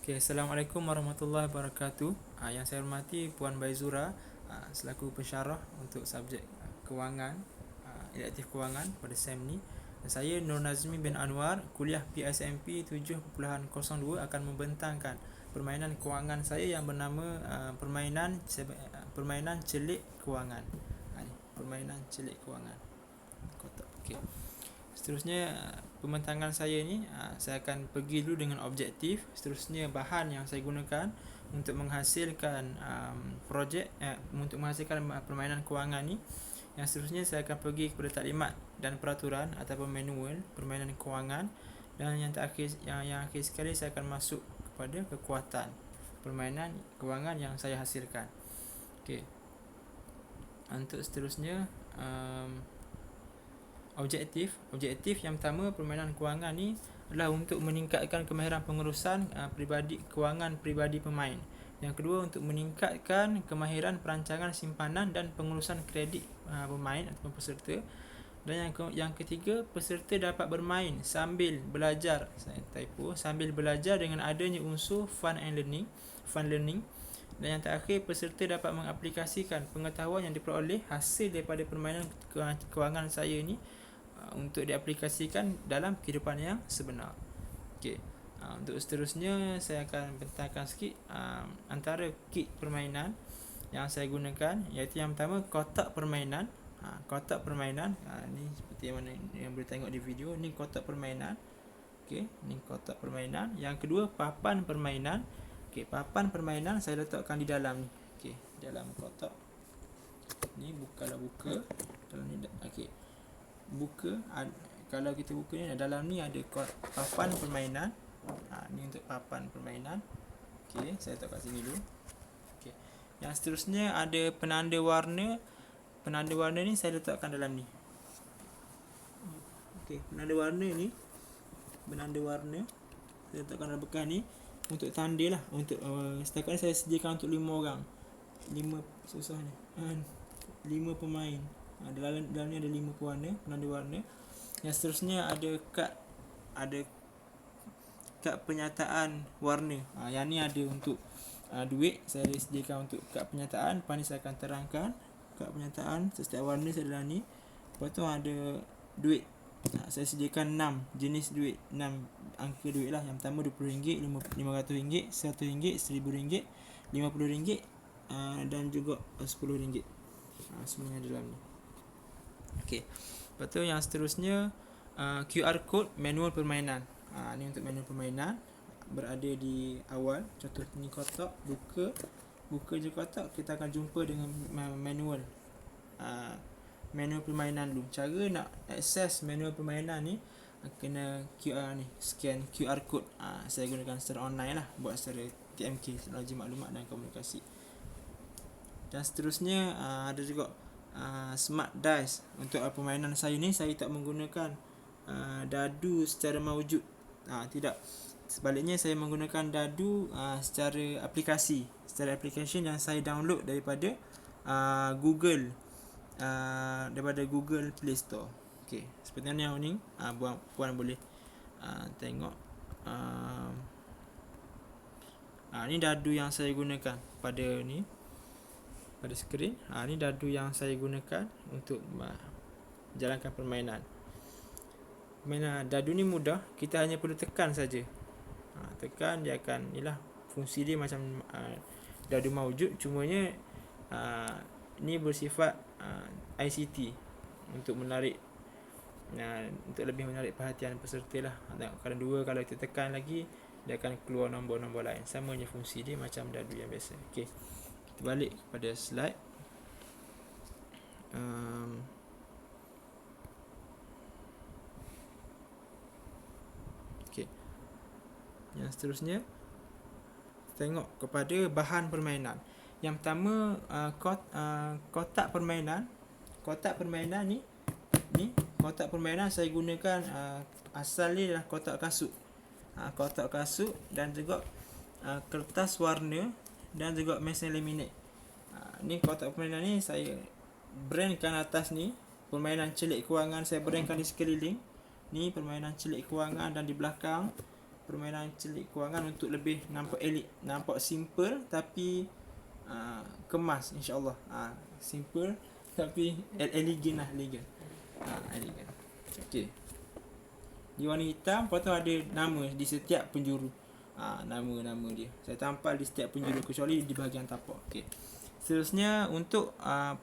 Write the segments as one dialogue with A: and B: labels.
A: Okay, Assalamualaikum warahmatullahi wabarakatuh. Yang saya hormati Puan Baizura selaku pensyarah untuk subjek kewangan, elektif kewangan pada SEM ni. Dan saya Nur Nazmi bin Anwar, kuliah PSMP 7.02 akan membentangkan permainan kewangan saya yang bernama permainan celik kewangan. Permainan celik kewangan. Kotak. Okey. Seterusnya pembentangan saya ni saya akan pergi dulu dengan objektif. Seterusnya bahan yang saya gunakan untuk menghasilkan projek untuk menghasilkan permainan kewangan ni. Yang seterusnya saya akan pergi kepada taklimat dan peraturan ataupun manual permainan kewangan. Dan yang terakhir yang akhir sekali saya akan masuk kepada kekuatan permainan kewangan yang saya hasilkan. Okey. Untuk seterusnya Objektif yang pertama permainan kewangan ni adalah untuk meningkatkan kemahiran pengurusan kewangan peribadi pemain. Yang kedua, untuk meningkatkan kemahiran perancangan simpanan dan pengurusan kredit pemain ataupun peserta. Dan yang ketiga, peserta dapat bermain sambil belajar dengan adanya unsur fun learning. Dan yang terakhir, peserta dapat mengaplikasikan pengetahuan yang diperoleh hasil daripada permainan kewangan saya ni untuk diaplikasikan dalam kehidupan yang sebenar. Okey. Untuk seterusnya saya akan bentangkan sikit antara kit permainan yang saya gunakan, iaitu yang pertama kotak permainan. Kotak permainan ni seperti yang mana yang boleh tengok di video, ni kotak permainan. Okey, ni kotak permainan. Yang kedua, papan permainan. Okey, papan permainan saya letakkan di dalam ni. Okey, dalam kotak ni buka dalam ni. Okey, kalau kita buka ni, dalam ni ada papan permainan. Ni untuk papan permainan. Okey, saya letak kat sini dulu. Okey, yang seterusnya ada penanda warna. Penanda warna ni saya letakkan dalam ni. Okey, penanda warna saya letakkan dalam bekas ni untuk tanda lah. Untuk setakat ni saya sediakan untuk 5 orang. 5 susahnya. 5 pemain. Dalam ni ada 5 penanda warna. Yang seterusnya ada kad penyataan warna. Yang ni ada untuk duit. Saya sediakan untuk kad penyataan. Lepas ni saya akan terangkan kad penyataan setiap warna saya dalam ni. Lepas tu ada duit. Saya sediakan 6 jenis duit, 6 angka duit lah. Yang pertama RM20, RM500, RM100, RM1000, RM50, dan juga RM10. Semuanya dalam ni. Okey. Lepas tu yang seterusnya QR code manual permainan. Ni untuk manual permainan, berada di awal. Contoh ni kotak, buka je kotak, kita akan jumpa dengan manual permainan dulu. Cara nak akses manual permainan ni kena QR ni, scan QR code. Saya gunakan secara online lah, buat secara TMK, teknologi maklumat dan komunikasi. Dan seterusnya ada juga smart dice. Untuk permainan saya ni, saya tak menggunakan dadu secara mawujud. Tidak. Sebaliknya saya menggunakan dadu secara aplikasi yang saya download daripada Google Play Store. Okey, seperti mana yang ni puan boleh tengok. Ni dadu yang saya gunakan pada skrin. Ni dadu yang saya gunakan untuk jalankan permainan. Dadu ni mudah, kita hanya perlu tekan saja. Tekan, dia akan, inilah fungsi dia macam dadu mawujud, cumanya ni bersifat ICT untuk lebih menarik perhatian peserta lah. Kalau kita tekan lagi, dia akan keluar nombor-nombor lain. Samanya fungsi dia macam dadu yang biasa. Okey, kita balik kepada slide. Okey, yang seterusnya tengok kepada bahan permainan. Yang pertama, kotak permainan. Kotak permainan ni kotak permainan saya gunakan asal ni adalah kotak kasut. Kotak kasut dan juga kertas warna dan juga mesin laminate. Ni kotak permainan ni saya brandkan atas ni. Permainan celik kewangan saya brandkan di sekeliling. Ni permainan celik kewangan, dan di belakang permainan celik kewangan untuk lebih nampak elit, nampak simple tapi kemas, insyaAllah. Simple tapi elegan lah, elegan. Elegan. Okay. Di warna hitam, lepas tu ada nama di setiap penjuru. Nama-nama dia saya tampal di setiap penjuru kecuali di bahagian tapak. Okay. Seterusnya untuk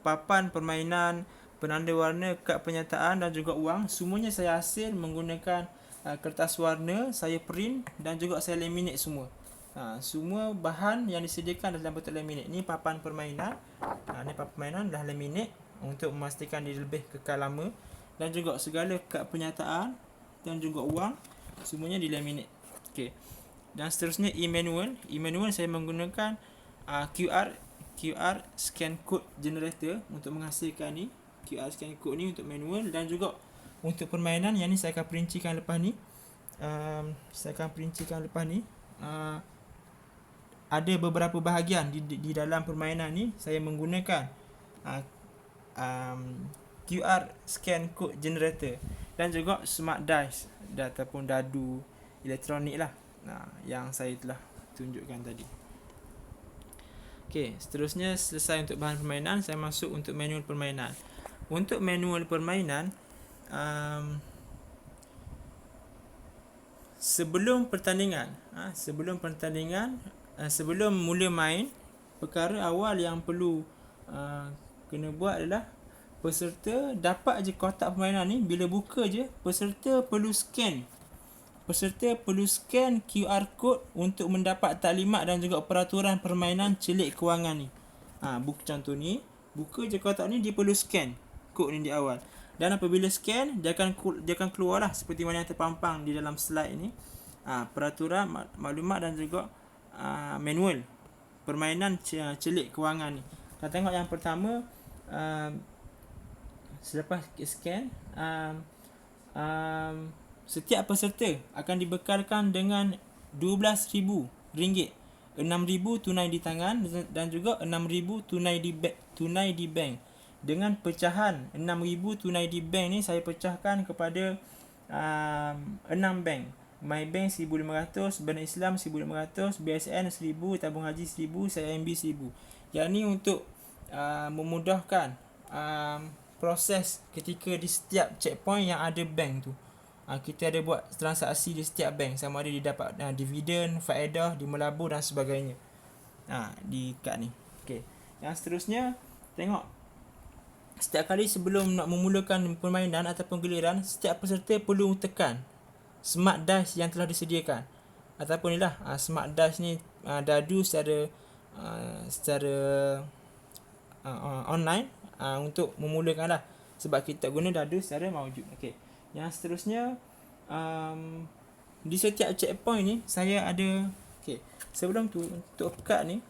A: papan permainan, penanda warna, kad penyertaan dan juga wang, semuanya saya hasil menggunakan kertas warna, saya print dan juga saya laminate semua. Semua bahan yang disediakan dalam bentuk laminate. Ni papan permainan. Ni papan permainan dah laminate untuk memastikan dia lebih kekal lama, dan juga segala kad penyertaan dan juga wang semuanya di laminate. Okey. Dan seterusnya e-manual. E-manual saya menggunakan QR scan code generator untuk menghasilkan ni. QR scan code ni untuk manual, dan juga untuk permainan yang ni saya akan perincikan lepas ni. Ada beberapa bahagian di dalam permainan ni saya menggunakan QR scan code generator dan juga smart dice ataupun dadu elektronik lah, yang saya telah tunjukkan tadi. Okey, seterusnya selesai untuk bahan permainan, saya masuk untuk manual permainan. Untuk manual permainan, sebelum mula main, perkara awal yang perlu kena buat adalah peserta dapat je kotak permainan ni. Bila buka je, peserta perlu scan QR code untuk mendapat taklimat dan juga peraturan permainan celik kewangan ni. Buku contoh ni, buka je kotak ni, dia perlu scan kod ni di awal. Dan apabila scan, dia akan keluar lah seperti mana yang terpampang di dalam slide ni. Peraturan, maklumat dan juga manual permainan celik kewangan ni. Kita tengok yang pertama, selepas scan, setiap peserta akan dibekalkan dengan RM12,000, RM6,000 tunai di tangan dan juga RM6,000 tunai di bank. Dengan pecahan RM6,000 tunai di bank ni, saya pecahkan kepada 6 bank. MyBank 1,500, Bank Islam 1,500, BSN 1,000, Tabung Haji 1,000, CIMB 1,000. Yang ni untuk memudahkan proses ketika di setiap checkpoint yang ada bank tu. Kita ada buat transaksi di setiap bank, sama ada dia dapat dividen, faedah, dimelabur dan sebagainya. Di kad ni. Okey. Yang seterusnya, tengok. Setiap kali sebelum nak memulakan permainan ataupun giliran, setiap peserta perlu tekan smart dice yang telah disediakan. Ataupun ni lah, smart dice ni dadu secara online untuk memulakan lah, sebab kita guna dadu secara maujud. Okey. Yang seterusnya, di setiap checkpoint ni saya ada, okey, sebelum tu untuk kad ni,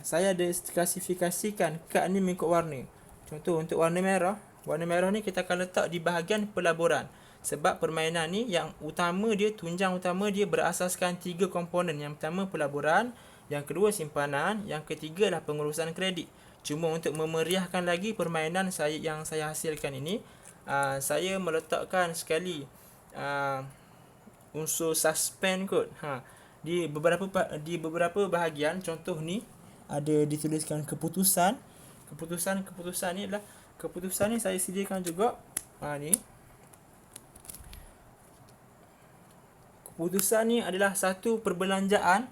A: saya ada klasifikasikan kad ni mengikut warna. Contoh untuk warna merah ni kita akan letak di bahagian pelaburan. Sebab permainan ni yang utama dia, tunjang utama dia berasaskan 3 komponen. Yang pertama pelaburan, yang kedua simpanan, yang ketiga adalah pengurusan kredit. Cuma untuk memeriahkan lagi permainan yang saya hasilkan ini, saya meletakkan sekali unsur suspend kot. Di beberapa bahagian, contoh ni ada dituliskan keputusan. Keputusan ni adalah, keputusan ni saya sediakan juga. Ni keputusan ni adalah satu perbelanjaan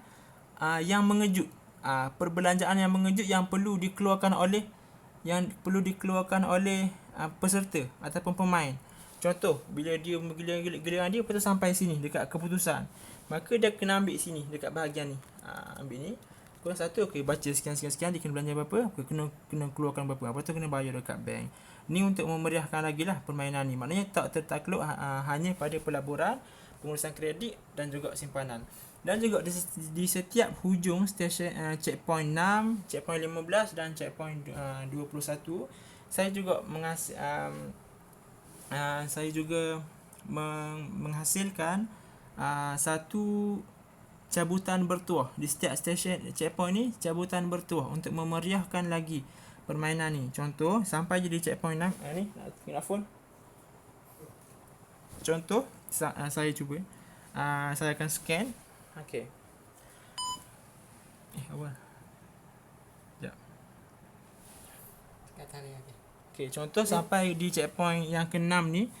A: yang mengejut. Perbelanjaan yang mengejut yang perlu dikeluarkan oleh peserta ataupun pemain. Contoh, bila dia giliran dia lepas sampai sini dekat keputusan, maka dia kena ambil sini dekat bahagian ni. Ambil ni. Kurang satu, okey, baca sekian dia kena belanja berapa, kena keluarkan berapa. Lepas tu kena bayar dekat bank. Ni untuk memeriahkan lagi lah permainan ni. Maknanya tak tertakluk hanya pada pelaburan, pengurusan kredit dan juga simpanan. Dan juga di setiap hujung stesen checkpoint 6, checkpoint 15 dan checkpoint 21, saya juga menghasilkan satu cabutan bertuah. Di setiap stesen checkpoint ni, cabutan bertuah untuk memeriahkan lagi permainan ni. Contoh, sampai je di checkpoint 6 ni, nak phone. Contoh, Saya cuba. Saya akan scan. Okey. Awal. Sekejap. Okey, contoh sampai di checkpoint yang ke-6 ni.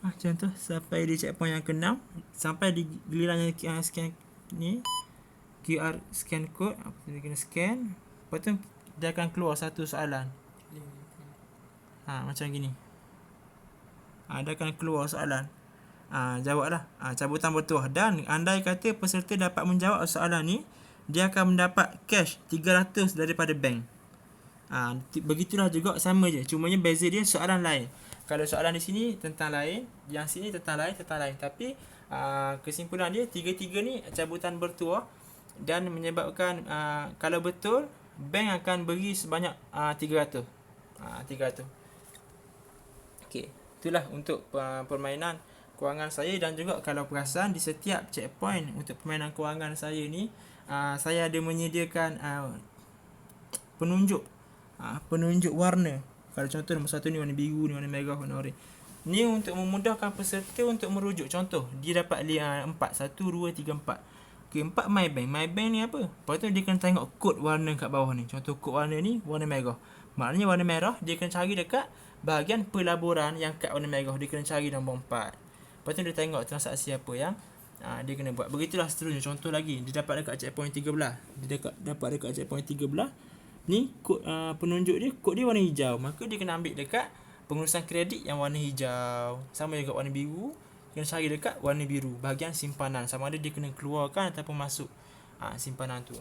A: Contoh sampai di checkpoint yang ke-6, sampai di giliran yang scan ni, QR scan code, dia kena scan. Lepas tu dia akan keluar satu soalan. Macam gini. Dia akan keluar soalan. Jawablah. Cabutan bertuah. Dan andai kata peserta dapat menjawab soalan ni, dia akan mendapat cash 300 daripada bank. Begitulah juga, sama je. Cumanya beza dia soalan lain. Kalau soalan di sini tentang lain, yang sini tentang lain. Tapi kesimpulan dia, tiga-tiga ni cabutan bertuah, dan menyebabkan kalau betul, bank akan beri sebanyak 300. 300. Okey, itulah untuk permainan kewangan saya. Dan juga kalau perasan, di setiap checkpoint untuk permainan kewangan saya ni, saya ada menyediakan penunjuk warna. Kalau contoh nombor 1 ni warna biru, ni warna merah, warna oranye. Ni untuk memudahkan peserta untuk merujuk. Contoh, dia dapat 4, 1, 2, 3, 4. Okay, 4 My Bank. My Bank ni apa? Lepas tu dia kena tengok kod warna kat bawah ni. Contoh kod warna ni warna merah. Maknanya warna merah dia kena cari dekat bahagian pelaburan yang kat warna merah. Dia kena cari nombor 4. Lepas tu dia tengok transaksi apa yang dia kena buat. Begitulah seterusnya. Contoh lagi, dia dapat dekat checkpoint 13. Dia dapat dekat checkpoint 13. Ni kod penunjuk dia, kod dia warna hijau. Maka dia kena ambil dekat pengurusan kredit yang warna hijau. Sama juga warna biru, kena cari dekat warna biru, bahagian simpanan. Sama ada dia kena keluarkan ataupun masuk simpanan tu.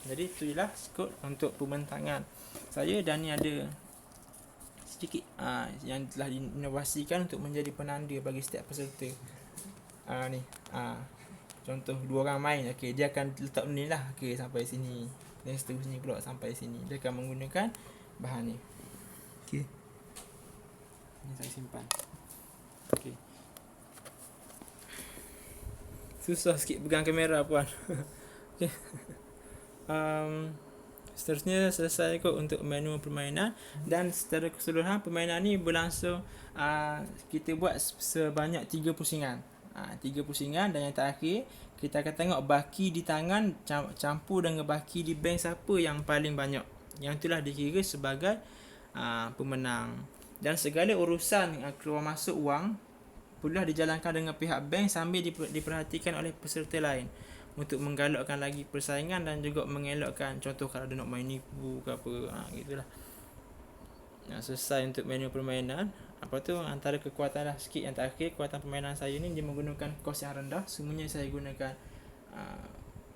A: Jadi itu je lah kod untuk pembentangan saya. Dan ni ada sedikit yang telah diinovasikan untuk menjadi penanda bagi setiap peserta. Ni contoh 2 orang main. Okey, dia akan letak ni lah. Okey, sampai sini. Dan seterusnya pula sampai sini. Dia akan menggunakan bahan ni. Okey. Ini saya simpan. Okey. Susah sikit pegang kamera puan. Okey. Seterusnya selesai kot untuk menu permainan. Dan secara keseluruhan permainan ni berlangsung, kita buat sebanyak 3 pusingan. 3 pusingan. Dan yang terakhir, kita akan tengok baki di tangan campur dengan baki di bank siapa yang paling banyak. Yang itulah dikira sebagai pemenang. Dan segala urusan keluar masuk wang perlulah dijalankan dengan pihak bank sambil diperhatikan oleh peserta lain, untuk menggalakkan lagi persaingan dan juga mengelakkan contoh kalau ada nak main nipu ke apa. Gitulah. Selesai untuk menu permainan. Apa tu antara kekuatan lah sikit yang terakhir. Kekuatan permainan saya ni, dia menggunakan kos yang rendah. Semuanya saya gunakan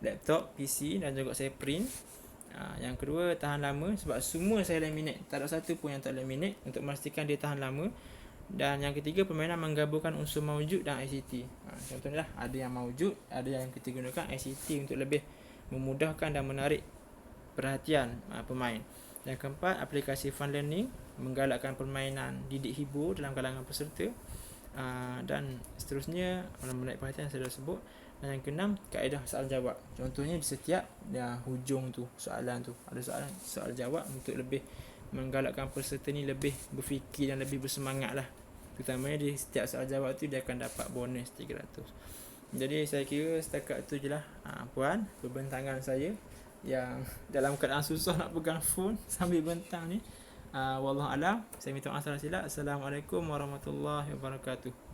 A: laptop, PC, dan juga saya print. Yang kedua, tahan lama, sebab semua saya laminate. Tak ada satu pun yang tak laminate, untuk memastikan dia tahan lama. Dan yang ketiga, permainan menggabungkan unsur maujud dan ICT. Contohnya lah, ada yang maujud, ada yang kita gunakan ICT untuk lebih memudahkan dan menarik perhatian pemain. Yang keempat, aplikasi fun learning, menggalakkan permainan didik hibur dalam kalangan peserta. Dan seterusnya, menarik perhatian saya dah sebut. Dan yang keenam, kaedah soal jawab. Contohnya di setiap hujung tu soalan tu ada soal jawab, untuk lebih menggalakkan peserta ni lebih berfikir dan lebih bersemangat lah. Terutamanya di setiap soal jawab tu dia akan dapat bonus 300. Jadi saya kira setakat tu je lah puan, perbentangan saya yang dalam keadaan susah nak pegang phone sambil bentang ni. Wallahu alam. Saya minta maaf salah silap. Assalamualaikum warahmatullahi wabarakatuh.